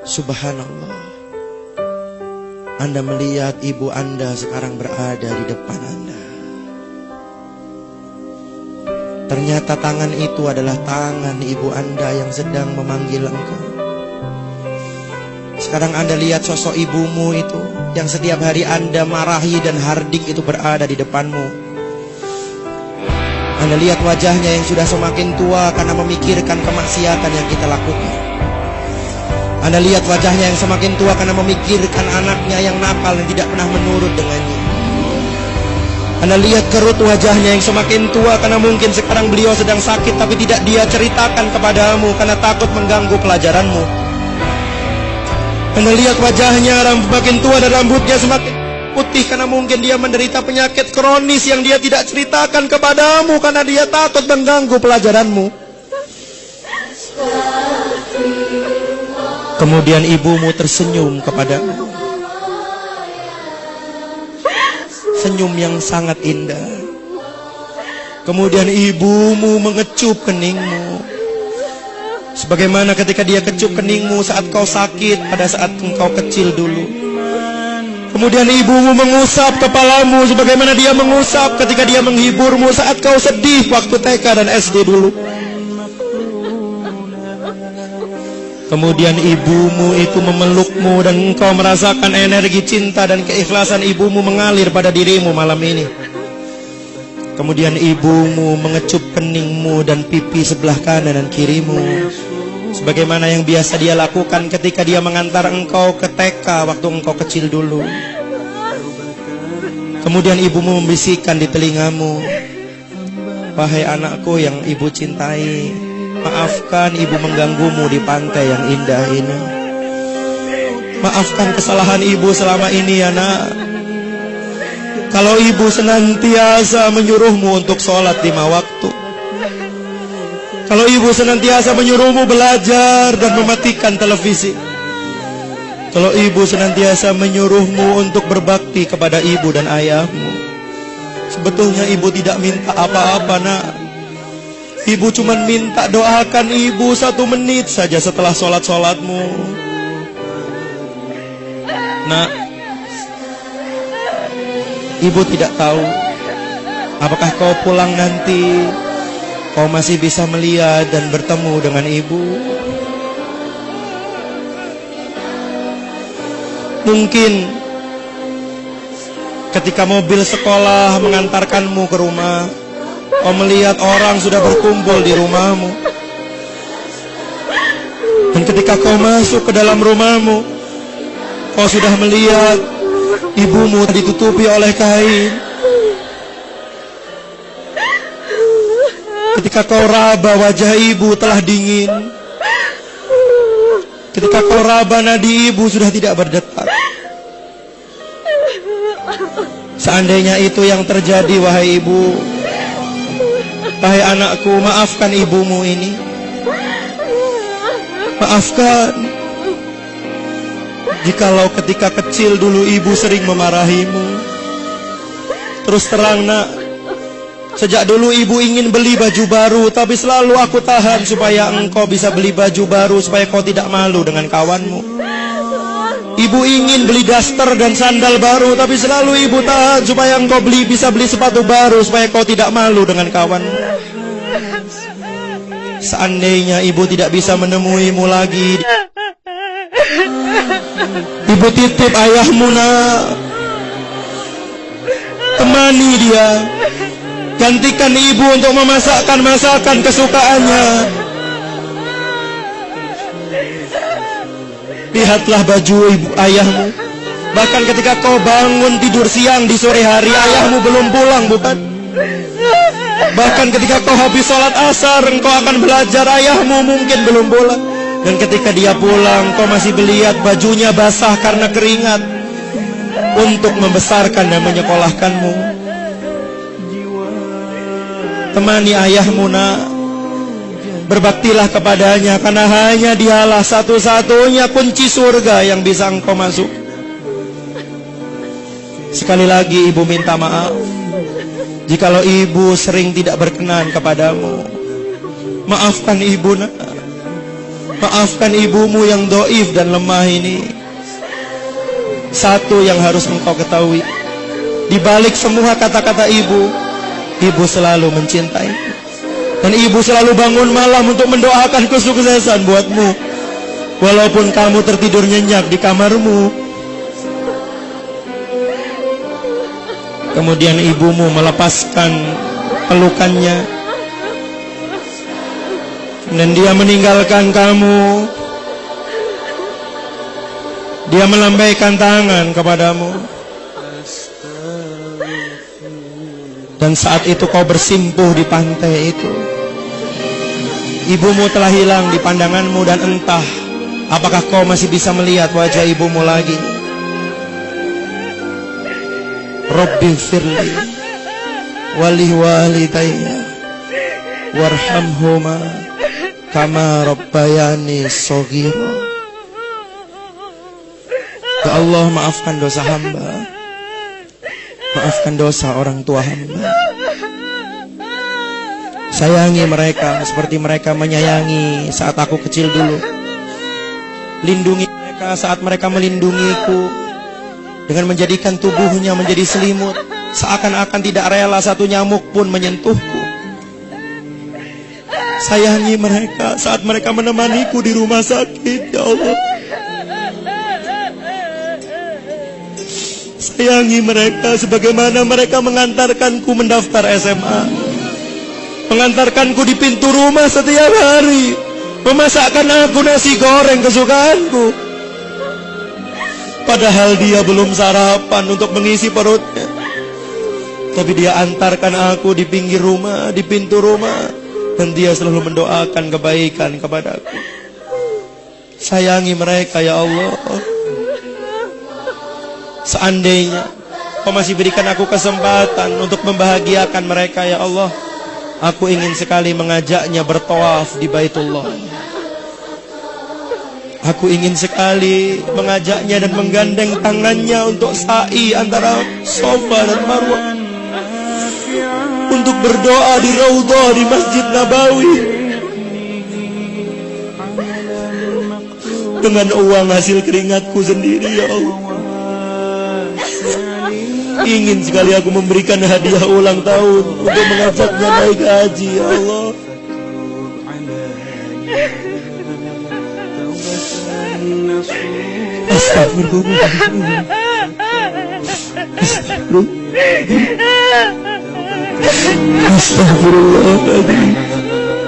Subhanallah, Anda melihat ibu Anda sekarang berada di depan Anda. Ternyata tangan itu adalah tangan ibu Anda yang sedang memanggil engkau. Sekarang Anda lihat sosok ibumu itu yang setiap hari Anda marahi dan hardik itu berada di depanmu. Anda lihat wajahnya yang sudah semakin tua karena memikirkan kemaksiatan yang kita lakukan. Anda lihat wajahnya yang semakin tua karena memikirkan anaknya yang nakal yang tidak pernah menurut dengannya. Anda lihat kerut wajahnya yang semakin tua karena mungkin sekarang beliau sedang sakit tapi tidak dia ceritakan kepadamu karena takut mengganggu pelajaranmu. Anda lihat wajahnya semakin tua dan rambutnya semakin putih karena mungkin dia menderita penyakit kronis yang dia tidak ceritakan kepadamu karena dia takut mengganggu pelajaranmu. Kemudian ibumu tersenyum kepadamu, senyum yang sangat indah. Kemudian ibumu mengecup keningmu, sebagaimana ketika dia kecup keningmu saat kau sakit pada saat engkau kecil dulu. Kemudian ibumu mengusap kepalamu sebagaimana dia mengusap ketika dia menghiburmu saat kau sedih waktu TK dan SD dulu. Kemudian ibumu itu memelukmu dan engkau merasakan energi cinta dan keikhlasan ibumu mengalir pada dirimu malam ini. Kemudian ibumu mengecup keningmu dan pipi sebelah kanan dan kirimu, sebagaimana yang biasa dia lakukan ketika dia mengantar engkau ke TK waktu engkau kecil dulu. Kemudian ibumu membisikkan di telingamu, "Wahai anakku yang ibu cintai, maafkan ibu mengganggumu di pantai yang indah ini. Maafkan kesalahan ibu selama ini ya nak. Kalau ibu senantiasa menyuruhmu untuk sholat 5 waktu, kalau ibu senantiasa menyuruhmu belajar dan mematikan televisi, kalau ibu senantiasa menyuruhmu untuk berbakti kepada ibu dan ayahmu, sebetulnya ibu tidak minta apa-apa nak. Ibu cuma minta doakan ibu 1 menit saja setelah sholat-sholatmu. Nak, ibu tidak tahu apakah kau pulang nanti kau masih bisa melihat dan bertemu dengan ibu. Mungkin ketika mobil sekolah mengantarkanmu ke rumah, kau melihat orang sudah berkumpul di rumahmu. Dan ketika kau masuk ke dalam rumahmu, kau sudah melihat ibumu ditutupi oleh kain. Ketika kau raba, wajah ibu telah dingin. Ketika kau raba, nadi ibu sudah tidak berdetak. Seandainya itu yang terjadi, wahai ibu, wahai anakku, maafkan ibumu ini. Maafkan. Jikalau ketika kecil dulu ibu sering memarahimu. Terus terang nak, sejak dulu ibu ingin beli baju baru, tapi selalu aku tahan supaya engkau bisa beli baju baru, supaya kau tidak malu dengan kawanmu. Ibu ingin beli daster dan sandal baru, tapi selalu ibu tahan supaya engkau bisa beli sepatu baru, supaya kau tidak malu dengan kawanmu. Seandainya ibu tidak bisa menemuimu lagi, ibu titip ayahmu nak. Temani dia, gantikan ibu untuk memasakkan masakan kesukaannya. Lihatlah baju ibu ayahmu. Bahkan ketika kau bangun tidur siang di sore hari, ayahmu belum pulang, bukan? Bahkan ketika kau habis sholat asar, engkau akan belajar, ayahmu mungkin belum pulang. Dan ketika dia pulang, kau masih melihat bajunya basah karena keringat untuk membesarkan dan menyekolahkanmu. Temani ayahmu nak, berbaktilah kepadanya, karena hanya dialah satu-satunya kunci surga yang bisa engkau masuk. Sekali lagi ibu minta maaf jikalau ibu sering tidak berkenan kepadamu. Maafkan ibu nak. Maafkan ibumu yang doif dan lemah ini. Satu yang harus engkau ketahui, di balik semua kata-kata ibu, ibu selalu mencintai. Dan ibu selalu bangun malam untuk mendoakan kesuksesan buatmu. Walaupun kamu tertidur nyenyak di kamarmu. Kemudian ibumu melepaskan pelukannya. Dan dia meninggalkan kamu. Dia melambaikan tangan kepadamu. Dan saat itu kau bersimpuh di pantai itu. Ibumu telah hilang di pandanganmu dan entah apakah kau masih bisa melihat wajah ibumu lagi. Rabbi firli wali walidayya warhamhuma kama rabbayani shaghira. Ya Allah, maafkan dosa hamba. Maafkan dosa orang tua hamba. Sayangi mereka seperti mereka menyayangi saat aku kecil dulu. Lindungi mereka saat mereka melindungiku, dengan menjadikan tubuhnya menjadi selimut, seakan-akan tidak rela satu nyamuk pun menyentuhku. Sayangi mereka saat mereka menemaniku di rumah sakit, ya Allah. Sayangi mereka sebagaimana mereka mengantarkanku mendaftar SMA, mengantarkanku di pintu rumah setiap hari, memasakkan aku nasi goreng kesukaanku. Padahal dia belum sarapan untuk mengisi perutnya, tapi dia antarkan aku di pinggir rumah, di pintu rumah, dan dia selalu mendoakan kebaikan kepadaku. Sayangi mereka, ya Allah. Seandainya Kau masih berikan aku kesempatan untuk membahagiakan mereka, ya Allah, aku ingin sekali mengajaknya bertawaf di Baitullah. Aku ingin sekali mengajaknya dan menggandeng tangannya untuk sa'i antara Safa dan Marwah, untuk berdoa di Raudhah di Masjid Nabawi dengan uang hasil keringatku sendiri, ya Allah. Ingin sekali aku memberikan hadiah ulang tahun untuk mengajaknya naik haji, ya Allah. Astagfirullah. Astagfirullah.